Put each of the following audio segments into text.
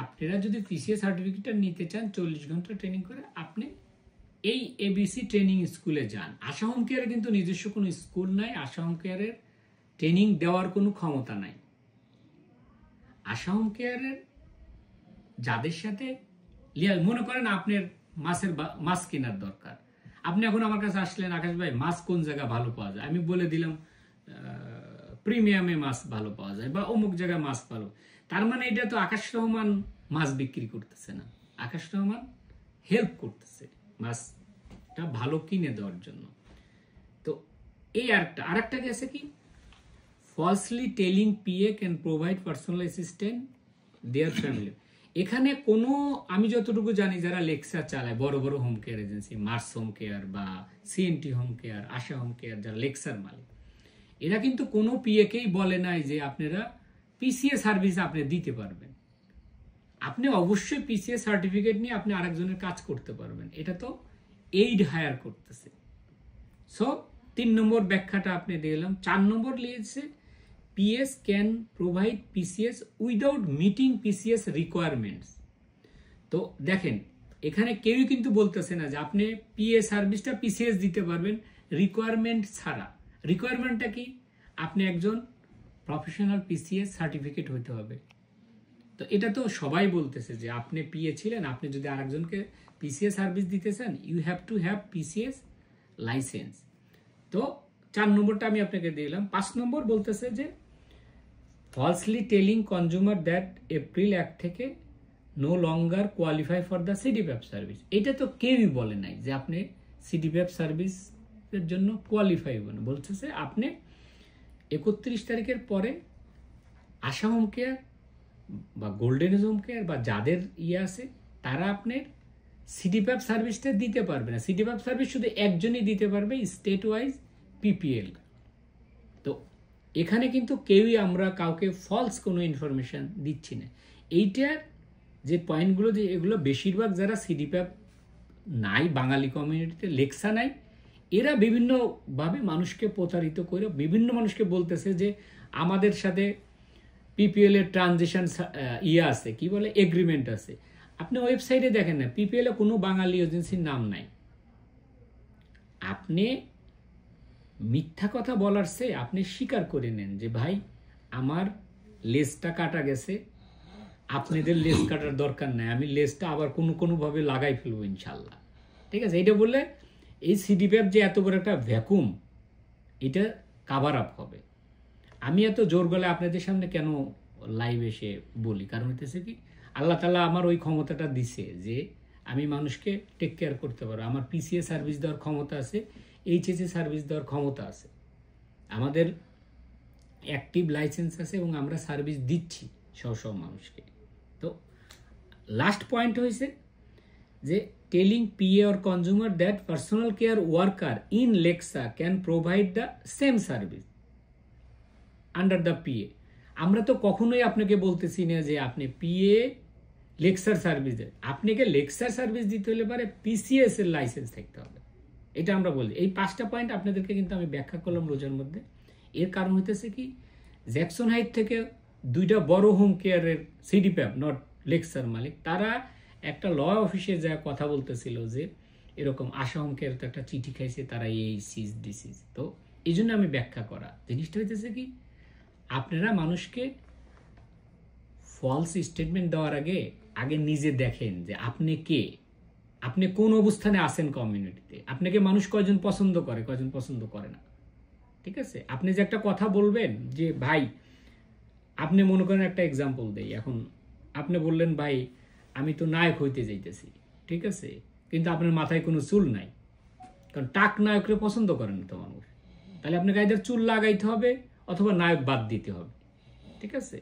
আপনারা যদি পিসিএস সার্টিফিকেটটা নিতে চান 40 ঘন্টা ট্রেনিং করে, আপনি এই এবিসি ট্রেনিং স্কুলে যান। আশা হোম কেয়ারে কিন্তু নিজস্ব কোনো স্কুল নাই, আশা হোম কেয়ারের ট্রেনিং দেওয়ার কোনো ক্ষমতা নাই। আশা হোম কেয়ারের যাদের সাথে মনে করেন আপনার মাছ কেনার দরকার, আপনি এখন আমার কাছে আসলেন, আকাশ ভাই মাছ কোন জায়গা ভালো পাওয়া যায়, আমি বলে দিলাম প্রিমিয়ামে মাছ ভালো পাওয়া যায় বা অমুক জায়গায় মাছ ভালো। তার মানে এটা তো আকাশ রহমান মাছ বিক্রি করতেছে না, আকাশ রহমান হেল্প করতেছে মাছটা ভালো কিনে দেওয়ার জন্য। তো এই আরেকটা গেছে কি, falsely telling PA can provide personal assistant there family. এখানে কোনো, আমি যতটুকু জানি যারা লেকচার চালায় বড় বড় home care agency, Mars home care বা CNT home care, Asha home care, যারা লেকচার মালিক, এরা কিন্তু কোনো পিএকেই বলে নাই যে আপনারা পিসিএ সার্ভিস আপনি দিতে পারবেন। আপনি অবশ্যই পিসিএ সার্টিফিকেট নিয়ে আপনি আরেকজনের কাজ করতে পারবেন, এটা তো এইড হায়ার করতেছে। সো 3 নম্বর ব্যাখ্যাটা আপনি দিলাম। 4 নম্বর লিখেছে PS can provide PCS without meeting PCS requirements. তো দেখেন এখানে কেউই কিন্তু বলতেছে না যে আপনি পিএ সার্ভিসটা পিসিএস দিতে পারবেন রিকোয়ারমেন্ট ছাড়া। রিকোয়ারমেন্টটা কি, আপনি একজন প্রফেশনাল পিসিএস সার্টিফিকেট হইতে হবে। তো এটা তো সবাই বলতেছে যে আপনি পিএ ছিলেন, আপনি যদি আরেকজনকে পিসিএস সার্ভিস দিতে চান, you have to have PCS licence. তো 4 নম্বরটা আমি আপনাকে দিলাম। 5 নম্বর বলতেছে যে falsely telling consumer that April 1 থেকে no longer qualify for the CDPAP service. এটা তো কেউই বলে নাই যে আপনি সিডিপ্যাপ সার্ভিসের জন্য কোয়ালিফাই হবেন। বলতেছে আপনি 31 তারিখের পরে আশা হোম কেয়ার বা গোল্ডেন হোম কেয়ার বা যাদের আছে তারা আপনার সিডিপ্যাপ সার্ভিসটা দিতে পারবে না। সিডিপ্যাপ সার্ভিস শুধু একজনই দিতে পারবে, স্টেট ওয়াইজ পিপিএল। তো এখানে কিন্তু কেউই আমরা কাউকে ফলস কোনো ইনফরমেশন দিচ্ছি না। এইটার যে পয়েন্টগুলো, যে এগুলো বেশিরভাগ যারা সিডিপ্যাপ নাই, বাঙালি কমিউনিটিতে লেকচা নাই, এরা বিভিন্নভাবে মানুষকে প্রতারিত করে বিভিন্ন মানুষকে বলতেছে যে আমাদের সাথে পিপিএল এর ট্রানজিশন আছে, কি বলে, এগ্রিমেন্ট আছে। আপনি ওয়েবসাইটে দেখেন না, পিপিএল এ কোনো বাঙালি এজেন্সির নাম নাই। আপনি মিথ্যা কথা বলার চেয়ে আপনি স্বীকার করে নেন যে ভাই আমার লেজটা কাটা গেছে, আপনাদের লেজ কাটার দরকার নাই, আমি লেজটা আবার কোনোভাবে লাগাই ফেলবো ইনশাল্লাহ। ঠিক আছে, এটা বললে এই সিডিপ্যাপ যে এত বড় একটা ভ্যাকুম, এটা কাভার আপ হবে। আমি এত জোর গলায় আপনাদের সামনে কেন লাইভ এসে বলি, কারণ হইতেছে কি, আল্লাহ তাআলা আমার ওই ক্ষমতাটা দিছে যে আমি মানুষকে টেক কেয়ার করতে পারবো। আমার পিসিএ সার্ভিস দেওয়ার ক্ষমতা আছে, এইচএসএ সার্ভিস দেওয়ার ক্ষমতা আছে, আমাদের অ্যাক্টিভ লাইসেন্স আছে এবং আমরা সার্ভিস দিচ্ছি সব মানুষকে। তো লাস্ট পয়েন্ট হয়েছে যে telling PA or consumer that personal care worker in lecture can provide the same service under the PA. আমরা তো কখনোই আপনাকে বলতেছি না যে আপনি পিএ লেকচার সার্ভিস দেন। আপনাকে লেকচার সার্ভিস দিতে হলে পারে পিসিএস এর লাইসেন্স থাকতে হবে, এটা আমরা বলি। এই 5টা পয়েন্ট আপনাদেরকে কিন্তু আমি ব্যাখ্যা করলাম রোজার মধ্যে। এর কারণ হইতেছে কি, জ্যাকসন হাইট থেকে 2টা বড় হোম কেয়ারের সিডিপ্যাপ, নট লেকচার মালিক, তারা একটা ল অফিসে যা কথা বলতেছিল যে এরকম আশা হোম কেয়ার তো একটা চিঠি খাইছে, তারা এই সিজ ডিসিজ। তো এই জন্য আমি ব্যাখ্যা করা জিনিসটা হইতেছে কি, আপনারা মানুষকে ফলস স্টেটমেন্ট দেওয়ার আগে নিজে দেখেন যে আপনি কে, আপনি কোন অবস্থানে আছেন কমিউনিটিতে, আপনাকে মানুষ কয়জন পছন্দ করে, কয়জন পছন্দ করে না। ঠিক আছে, আপনি যে একটা কথা বলবেন যে ভাই, আপনি মনে করেন একটা এক্সাম্পল দেই, এখন আপনি বললেন ভাই আমি তো নায়ক হইতে যাইতেছি, ঠিক আছে, কিন্তু আপনার মাথায় কোনো চুল নাই, কারণ টাক নায়করে পছন্দ করেন তো মানুষ, তাহলে আপনাকে আইদার চুল লাগাইতে হবে অথবা নায়ক বাদ দিতে হবে। ঠিক আছে,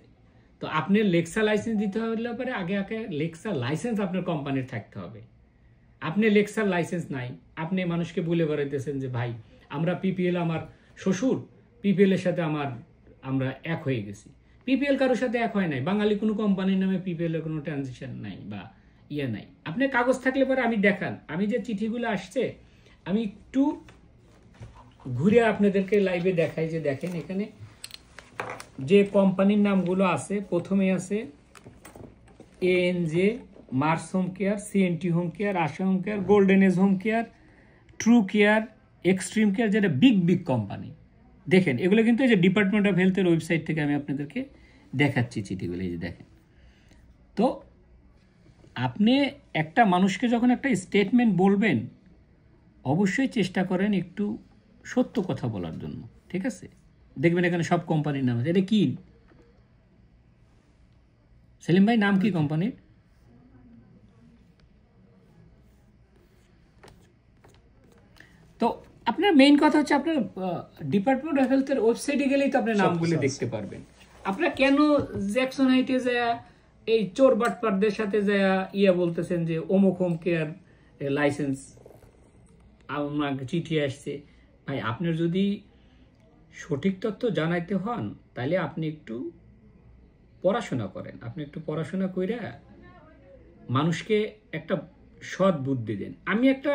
তো আপনার লেকচার লাইসেন্স দিতে হলে পরে আগে লেকচার লাইসেন্স আপনার কোম্পানির থাকতে হবে। আপনি লেকচার লাইসেন্স নাই, আপনি মানুষকে বলে বেড়াইতেছেন যে ভাই আমরা পিপিএল, আমার শ্বশুর পিপিএল এর সাথে আমরা এক হয়ে গেছি। পিপিএল কারোর সাথে এক হয় নাই, বাঙালি কোনো কোম্পানির নামে পিপিএল এর কোনো ট্রানজিশন নাই বা নাই। আপনি কাগজ থাকলে পরে আমি দেখান, আমি যে চিঠিগুলো আসছে আমি একটু ঘুরে আপনাদেরকে লাইভে দেখাই যে দেখেন এখানে যে কোম্পানির নামগুলো আছে, প্রথমে আছে ANJ, Mars home care, CNT home care, Asha home care, golden age home care, true care, extreme care, যেটা বিগ বিগ কোম্পানি। দেখেন এগুলো কিন্তু এই যে ডিপার্টমেন্ট অফ হেলথের ওয়েবসাইট থেকে আমি আপনাদেরকে দেখাচ্ছি চিঠিগুলো, এই যে দেখেন। তো আপনি একটা মানুষকে যখন একটা স্টেটমেন্ট বলবেন, অবশ্যই চেষ্টা করেন একটু সত্য কথা বলার জন্য, ঠিক আছে? দেখবেন এখানে সব কোম্পানির নাম আছে। এটা কি সেলিম ভাই, নাম কি কোম্পানির? তো আপনার মেইন কথা হচ্ছে আপনার ডিপার্টমেন্ট অফ হেলথের ওয়েবসাইটে গেলেই তো আপনার নামগুলো দেখতে পারবেন। আপনারা কেন জ্যাকসন হাইটে যায় এই চোর বাটপারদের সাথে যায় বলতেছেন যে অমুক হোম কেয়ার লাইসেন্স আমাকে চিঠি আসছে? ভাই, আপনার যদি সঠিক তথ্য জানাইতে হন তাহলে আপনি একটু পড়াশোনা করেন। আপনি একটু পড়াশোনা কইরা মানুষকে একটা সৎ বুদ্ধি দেন। আমি একটা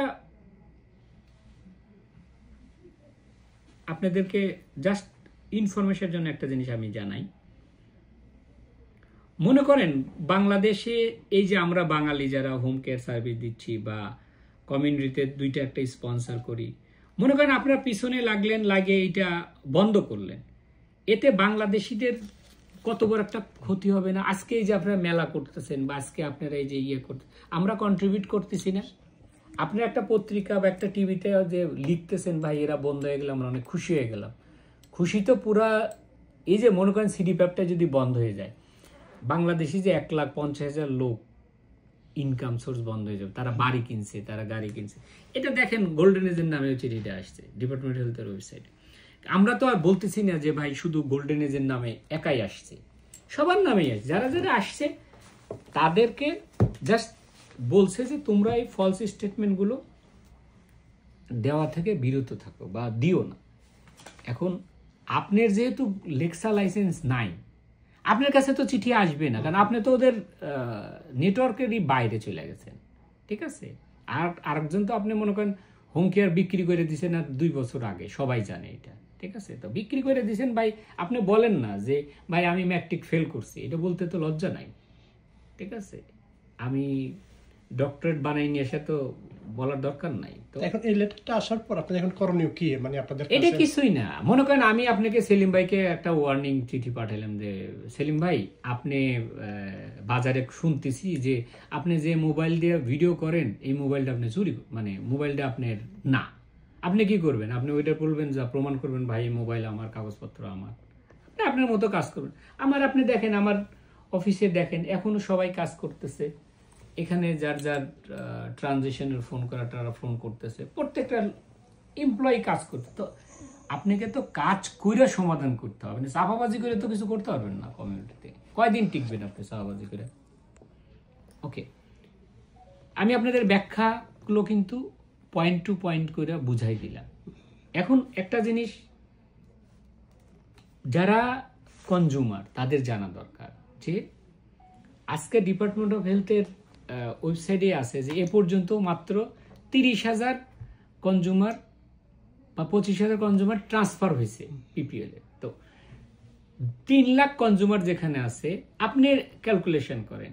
আপনাদেরকে জাস্ট ইনফরমেশনের জন্য একটা জিনিস আমি জানাই। মনে করেন বাংলাদেশে এই যে আমরা বাঙালি যারা হোম কেয়ার সার্ভিস দিচ্ছি বা কমিউনিটিতে দুইটা একটা স্পন্সর করি, মনে করেন আপনারা পিছনে লাগলেন, লাগে এইটা বন্ধ করলেন, এতে বাংলাদেশিদের কত বড় একটা ক্ষতি হবে না? আজকে এই যে আপনারা মেলা করতেছেন বা আজকে আপনারা এই যে করতে, আমরা কন্ট্রিবিউট করতেছি না? আপনারা একটা পত্রিকা বা একটা টিভিতে যে লিখতেছেন ভাই এরা বন্ধ হয়ে গেলাম, আমরা অনেক খুশি হয়ে গেলাম। খুশি তো পুরা, এই যে মনে করেন সিডি প্যাপটা যদি বন্ধ হয়ে যায়, বাংলাদেশি যে 1,50,000 লোক ইনকাম সোর্স বন্ধ হয়ে যাবে। তারা বাড়ি কিনছে, তারা গাড়ি কিনছে। এটা দেখেন গোল্ডেন এজের নামে চিঠিটা আসছে ডিপার্টমেন্ট হেলথের ওয়েবসাইটে। আমরা তো আর বলতেছি না যে ভাই শুধু গোল্ডেন এজের নামে একাই আসছে, সবার নামেই আসছে। যারা যারা আসছে তাদেরকে জাস্ট বলছে যে তোমরা এই ফলস স্টেটমেন্টগুলো দেওয়া থেকে বিরত থাকো বা দিও না। এখন আপনার যেহেতু লেক্সা লাইসেন্স নাই, আপনার কাছে তো চিঠি আসবে না, কারণ আপনি তো ওদের নেটওয়ার্কেরই বাইরে চলে গেছেন, ঠিক আছে? আর আরেকজন তো আপনি মনে করেন হোম কেয়ার বিক্রি করে দিয়েছেন আর 2 বছর আগে, সবাই জানে এটা, ঠিক আছে? তো বিক্রি করে দিয়েছেন ভাই, আপনি বলেন না যে ভাই আমি ম্যাট্রিক ফেল করছি, এটা বলতে তো লজ্জা নাই, ঠিক আছে? আমি ডক্টরেট বানাই নিয়ে এসে তো বলার দরকার নাই। তো এখন এই লেটারটা আসার পর আপনাদের এখন করণীয় কি? মানে আপনাদের এটা কিছুই না। মনে করেন আমি আপনাকে সেলিম ভাইকে একটা ওয়ার্নিং চিঠি পাঠালাম যে সেলিম ভাই, আপনি বাজারে শুনতেছি যে আপনি যে মোবাইল দিয়ে ভিডিও করেন এই মোবাইলটা আপনি চুরি, মানে মোবাইলটা আপনার না। আপনি কি করবেন? আপনি ওইটা বলবেন, যা প্রমাণ করবেন ভাই এই মোবাইল আমার, কাগজপত্র আমার। আপনি আপনার মতো কাজ করবেন। আপনি দেখেন আমার অফিসে দেখেন এখনো সবাই কাজ করতেছে। এখানে যার যার ট্রানজিশনের ফোন করা তারা ফোন করতেছে, প্রত্যেকটা এমপ্লয়ি কাজ করতে। তো আপনাকে তো কাজ করে সমাধান করতে হবে, চাপাবাজি করে তো কিছু করতে পারবেন না কমিউনিটিতে। কয়দিন টিকবেন আপনি চাপাবাজি করে? ওকে, আমি আপনাদের ব্যাখ্যাগুলো কিন্তু পয়েন্ট টু পয়েন্ট করে বুঝাই দিলাম। এখন একটা জিনিস যারা কনজিউমার তাদের জানা দরকার যে আজকে ডিপার্টমেন্ট অফ হেলথের ওয়েবসাইটে আছে যে এ পর্যন্ত মাত্র 30,000 কনজিউমার বা 25,000 কনজিউমার ট্রান্সফার হয়েছে পিপিএল এ। তো 3 লাখ কনজিউমার যেখানে আছে, আপনি ক্যালকুলেশন করেন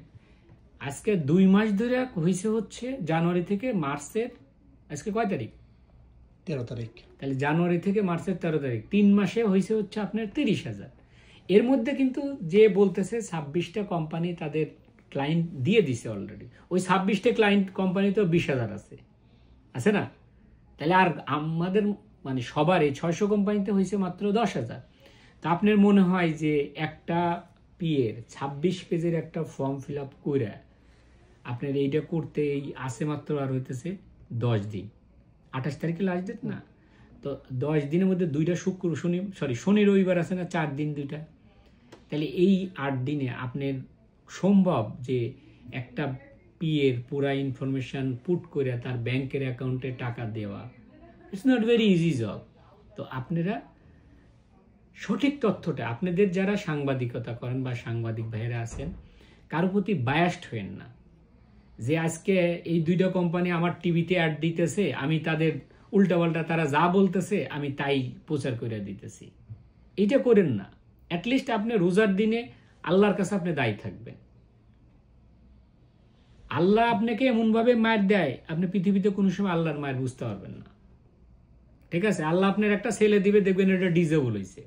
আজকে 2 মাস ধরে হয়েছে হচ্ছে জানুয়ারি থেকে মার্চের, আজকে কয় তারিখ? 13 তারিখ। তাহলে জানুয়ারি থেকে মার্চের 13 তারিখ, 3 মাসে হয়েছে হচ্ছে আপনার 30,000। এর মধ্যে কিন্তু যে বলতেছে 26টা কোম্পানি তাদের ক্লায়েন্ট দিয়ে দিছে অলরেডি, ওই 26টা ক্লায়েন্ট কোম্পানি তো 20,000 আছে না? তাহলে আর আমাদের মানে সবার এই 600 কোম্পানিতে হয়েছে মাত্র 10,000। তা আপনার মনে হয় যে একটা পিএর 26 পেজের একটা ফর্ম ফিল আপ করে আপনার এইটা করতে এই আসে মাত্র আর হইতেছে 10 দিন। 28 তারিখে লাস্ট ডেট না? তো 10 দিনের মধ্যে 2টা শনি রবিবার আছে না, 4 দিন 2টা। তাহলে এই 8 দিনে আপনার সম্ভব যে একটা পিএর পুরা ইনফরমেশন পুট করে তার ব্যাংকের অ্যাকাউন্টে টাকা দেওয়া? It's not very easy job. তো আপনারা সঠিক তথ্যটা, আপনাদের যারা সাংবাদিকতা করেন বা সাংবাদিক ভাইয়েরা আছেন, কারো প্রতি বায়াসড হয়েন না যে আজকে এই 2টা কোম্পানি আমার টিভিতে অ্যাড দিতেছে, আমি তাদের উল্টাপাল্টা তারা যা বলতেছে আমি তাই প্রচার করে দিতেছি। এইটা করেন না। অ্যাটলিস্ট আপনি রোজার দিনে আল্লাহর কাছে আপনি দায়ী থাকবেন। আল্লাহ আপনাকে এমনভাবে মার দেয়, আপনি পৃথিবীতে কোনো সময় আল্লাহর মায়ের বুঝতে পারবেন না। ঠিক আছে, আল্লাহ আপনার একটা ছেলে দিবে, দেখবেন এটা ডিজেবল হয়েছে।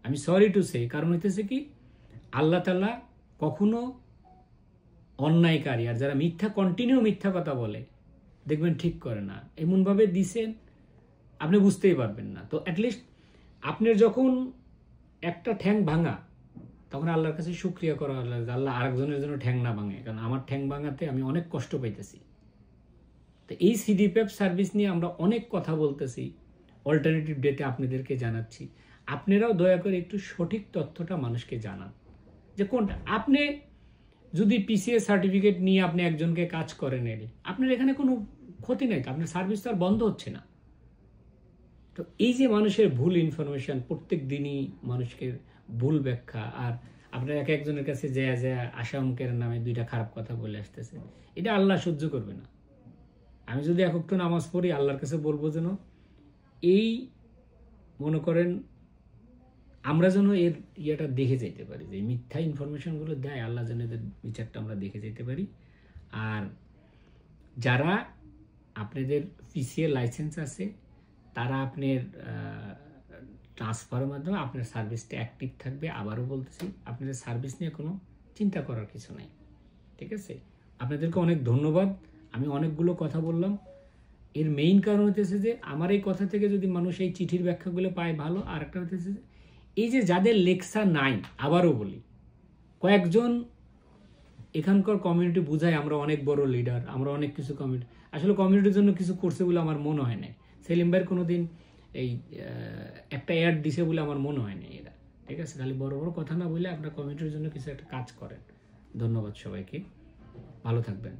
আমি সরি টু সে, কারণ হইতেছে কি, আল্লাহ তাআলা কখনো অন্যায়কারী আর যারা কন্টিনিউ মিথ্যা কথা বলে দেখবেন ঠিক করে না, এমনভাবে দিছেন আপনি বুঝতেই পারবেন না। তো অ্যাটলিস্ট আপনার যখন একটা ঠ্যাং ভাঙা, তখন আল্লাহর কাছে শুকরিয়া করা, আল্লাহ আরেকজনের জন্য ঠ্যাং না ভাঙে, কারণ আমার ঠ্যাং ভাঙাতে আমি অনেক কষ্ট পাইতেছি। তো এই সিডিপ্যাপ সার্ভিস নিয়ে আমরা অনেক কথা বলতেছি, অল্টারনেটিভ ডেতে আপনাদেরকে জানাচ্ছি। আপনারাও দয়া করে একটু সঠিক তথ্যটা মানুষকে জানান, যে কোনটা। আপনি যদি পিসিএস সার্টিফিকেট নিয়ে আপনি একজনকে কাজ করেন, এলে আপনার এখানে কোনো ক্ষতি নাই, তো আপনার সার্ভিস তো আর বন্ধ হচ্ছে না। তো এই যে মানুষের ভুল ইনফরমেশন, প্রত্যেক দিনই মানুষকে ভুল ব্যাখ্যা, আর আপনার এক একজনের কাছে যে আশা অঙ্কের নামে 2টা খারাপ কথা বলে আসতেছে, এটা আল্লাহ সহ্য করবে না। আমি যদি এক ওয়াক্ত নামাজ পড়ি, আল্লাহর কাছে বলবো যেন এই মনে করেন আমরা যেন এর ইয়েটা দেখে যেতে পারি, যে মিথ্যা ইনফরমেশনগুলো দেয়, আল্লাহ যেন এদের বিচারটা আমরা দেখে যেতে পারি। আর যারা আপনাদের পিসিএ লাইসেন্স আছে, তারা আপনার ট্রান্সফারের মাধ্যমে আপনার সার্ভিসটা অ্যাক্টিভ থাকবে। আবারও বলতেছি, আপনাদের সার্ভিস নিয়ে কোনো চিন্তা করার কিছু নাই। ঠিক আছে, আপনাদেরকে অনেক ধন্যবাদ। আমি অনেকগুলো কথা বললাম, এর মেইন কারণ হতেছে যে আমার এই কথা থেকে যদি মানুষ এই চিঠির ব্যাখ্যাগুলো পায় ভালো। আর একটা হতেছে এই যে যাদের লেকচার নাই, আবারও বলি, কয়েকজন এখানকার কমিউনিটি বুঝায় আমরা অনেক বড় লিডার, আমরা অনেক কিছু কমিউনিটি, আসলে কমিউনিটির জন্য কিছু করছে বলে আমার মনে হয় না। সেলিম ভাইয়ের কোনোদিন এই একটা অ্যাড দিছে বলে আমার মনে হয় না এরা। ঠিক আছে, খালি বড় বড় কথা না বলে আপনার কমিউনিটির জন্য কিছু একটা কাজ করেন। ধন্যবাদ সবাইকে, ভালো থাকবেন।